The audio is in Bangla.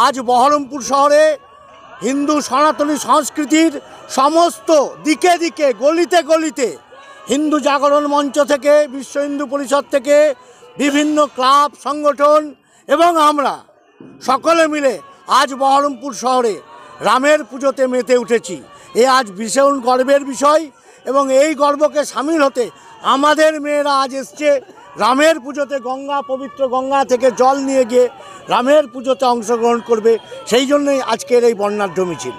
আজ বহরমপুর শহরে হিন্দু সনাতনী সংস্কৃতির সমস্ত দিকে দিকে গলিতে গলিতে হিন্দু জাগরণ মঞ্চ থেকে বিশ্ব হিন্দু পরিষদ থেকে বিভিন্ন ক্লাব সংগঠন এবং আমরা সকলে মিলে আজ বহরমপুর শহরে রামের পুজোতে মেতে উঠেছি। আজ ভীষণ গর্বের বিষয় এবং এই গর্বকে সামিল হতে আমাদের মেয়েরা আজ এসছে রামের পুজোতে, পবিত্র গঙ্গা থেকে জল নিয়ে গিয়ে রামের পুজোতে অংশগ্রহণ করবে। সেই জন্যই আজকের এই বর্ণাঢ্য মিছিল।